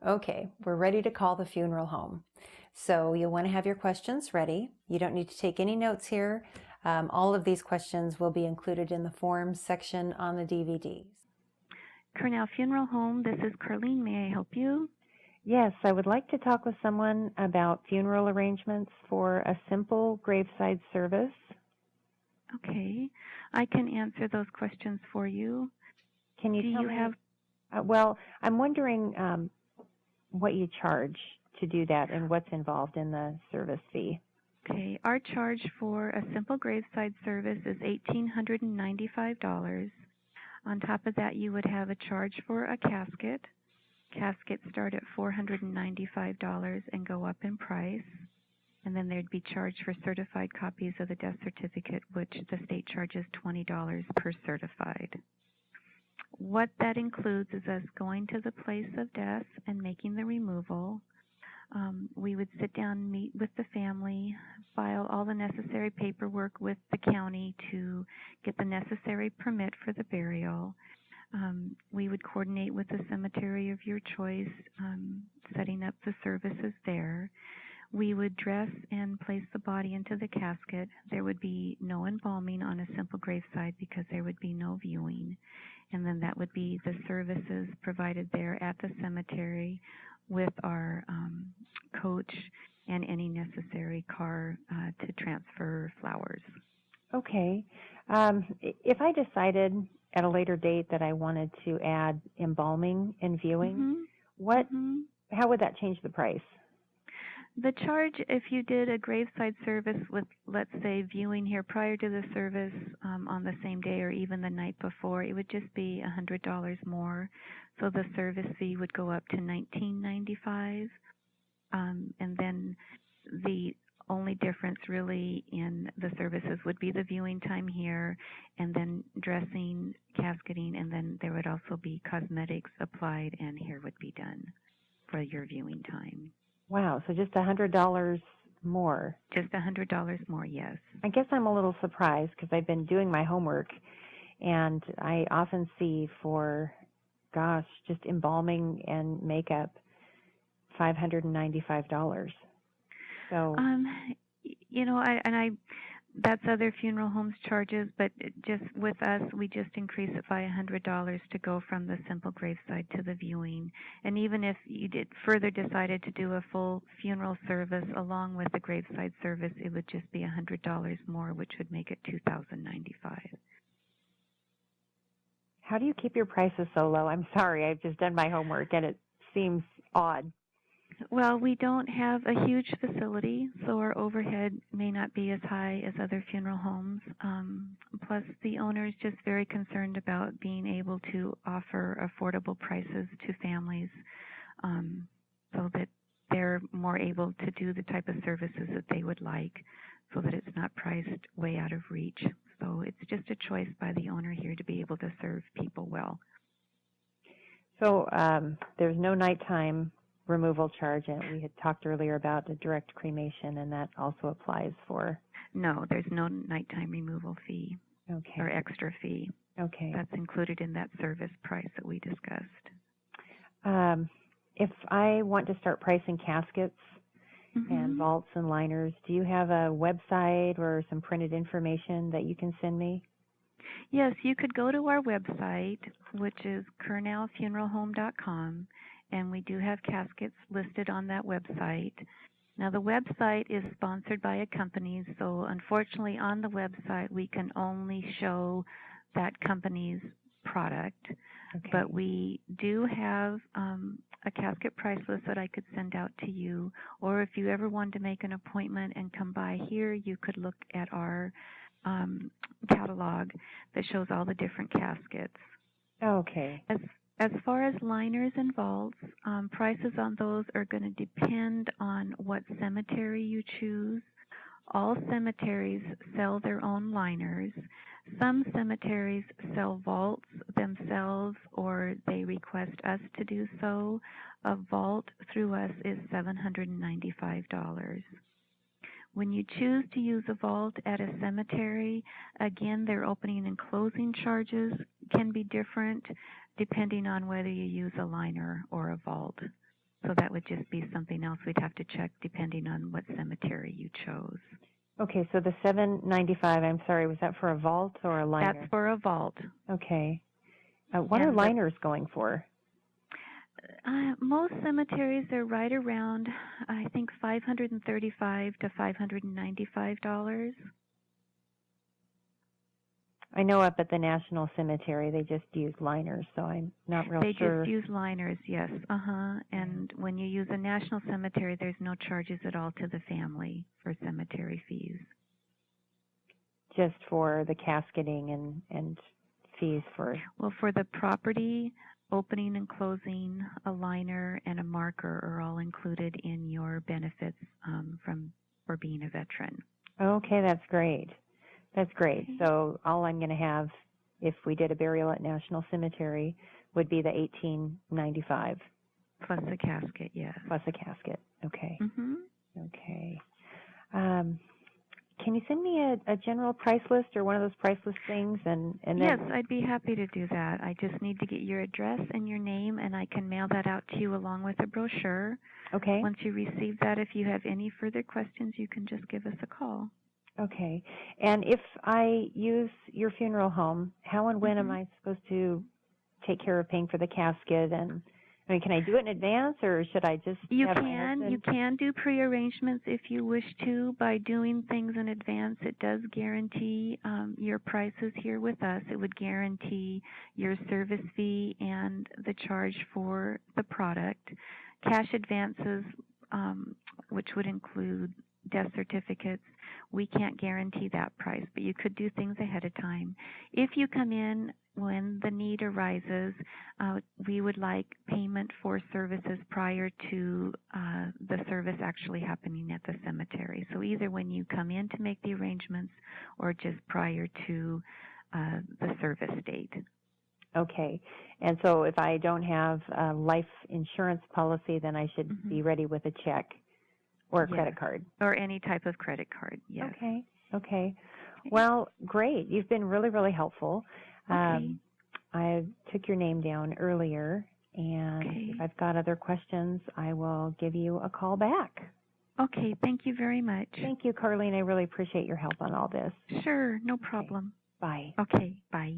Okay, we're ready to call the funeral home. So you'll want to have your questions ready. You don't need to take any notes here. All of these questions will be included in the forms section on the DVDs. Cornell Funeral Home, this is Carlene. May I help you? Yes, I would like to talk with someone about funeral arrangements for a simple graveside service. Okay, I can answer those questions for you. Can you tell me? Well, I'm wondering what you charge to do that and what's involved in the service fee. Okay, our charge for a simple graveside service is $1,895. On top of that, you would have a charge for a casket. Caskets start at $495 and go up in price. And then there'd be charged for certified copies of the death certificate, which the state charges $20 per certified. What that includes is us going to the place of death and making the removal. We would sit down, meet with the family, file all the necessary paperwork with the county to get the necessary permit for the burial. We would coordinate with the cemetery of your choice, setting up the services there. We would dress and place the body into the casket. There would be no embalming on a simple graveside because there would be no viewing. And then that would be the services provided there at the cemetery with our coach and any necessary car to transfer flowers. Okay. If I decided at a later date that I wanted to add embalming and viewing, how would that change the price? The charge, if you did a graveside service with, let's say, viewing here prior to the service on the same day or even the night before, it would just be $100 more. So the service fee would go up to $19.95. And then the only difference really in the services would be the viewing time here and then dressing, casketing, and then there would also be cosmetics applied and hair would be done for your viewing time. Wow, so just $100 more. Just $100 more, yes. I guess I'm a little surprised because I've been doing my homework, and I often see for, just embalming and makeup, $595. So, that's other funeral homes charges, but just with us, we just increase it by $100 to go from the simple graveside to the viewing. And even if you decided to do a full funeral service along with the graveside service, it would just be $100 more, which would make it $2,095. How do you keep your prices so low? I'm sorry, I've just done my homework and it seems odd. Well, we don't have a huge facility, so our overhead may not be as high as other funeral homes. Plus, the owner is just very concerned about being able to offer affordable prices to families so that they're more able to do the type of services that they would like so that it's not priced way out of reach. So it's just a choice by the owner here to be able to serve people well. So there's no nighttime removal charge, and we had talked earlier about a direct cremation, and that also applies for... No, there's no nighttime removal fee or extra fee. Okay. That's included in that service price that we discussed. If I want to start pricing caskets and vaults and liners, do you have a website or some printed information that you can send me? Yes, you could go to our website, which is cornellfuneralhome.com, and we do have caskets listed on that website. Now, the website is sponsored by a company, so unfortunately on the website we can only show that company's product. Okay. But we do have a casket price list that I could send out to you, or if you ever wanted to make an appointment and come by here, you could look at our catalog that shows all the different caskets. Okay. As far as liners and vaults, prices on those are going to depend on what cemetery you choose. All cemeteries sell their own liners. Some cemeteries sell vaults themselves or they request us to do so. A vault through us is $795. When you choose to use a vault at a cemetery, again, their opening and closing charges can be different depending on whether you use a liner or a vault. So that would just be something else we'd have to check depending on what cemetery you chose. Okay, so the $7.95, I'm sorry, was that for a vault or a liner? That's for a vault. Okay. What are liners going for? Most cemeteries are right around, I think, $535 to $595. I know up at the National Cemetery they just use liners, so I'm not real sure. They just use liners, yes. And when you use a National Cemetery, there's no charges at all to the family for cemetery fees. Just for the casketing and fees for... Well, for the property, opening and closing, a liner, and a marker are all included in your benefits for being a veteran. Okay, that's great. That's great. Okay. So all I'm going to have, if we did a burial at National Cemetery, would be the $18.95. Plus a casket, yes. Plus a casket. Okay. Mm-hmm. Okay. Can you send me a general price list or one of those price list things? And then... Yes, I'd be happy to do that. I just need to get your address and your name, and I can mail that out to you along with a brochure. Okay. Once you receive that, if you have any further questions, you can just give us a call. Okay. And if I use your funeral home, how and when am I supposed to take care of paying for the casket? And I mean, can I do it in advance, or should I just You have can do pre-arrangements if you wish to. By doing things in advance, it does guarantee your prices here with us. It would guarantee your service fee and the charge for the product. Cash advances, which would include death certificates, we can't guarantee that price, but you could do things ahead of time. If you come in when the need arises, we would like payment for services prior to the service actually happening at the cemetery. So either when you come in to make the arrangements or just prior to the service date. Okay. And so if I don't have a life insurance policy, then I should be ready with a check or a credit card. Or any type of credit card, yes. Okay. Well, great. You've been really, really helpful. Okay. I took your name down earlier, and if I've got other questions, I will give you a call back. Okay, thank you very much. Thank you, Carlene. I really appreciate your help on all this. Sure, no problem. Okay. Bye. Okay, bye.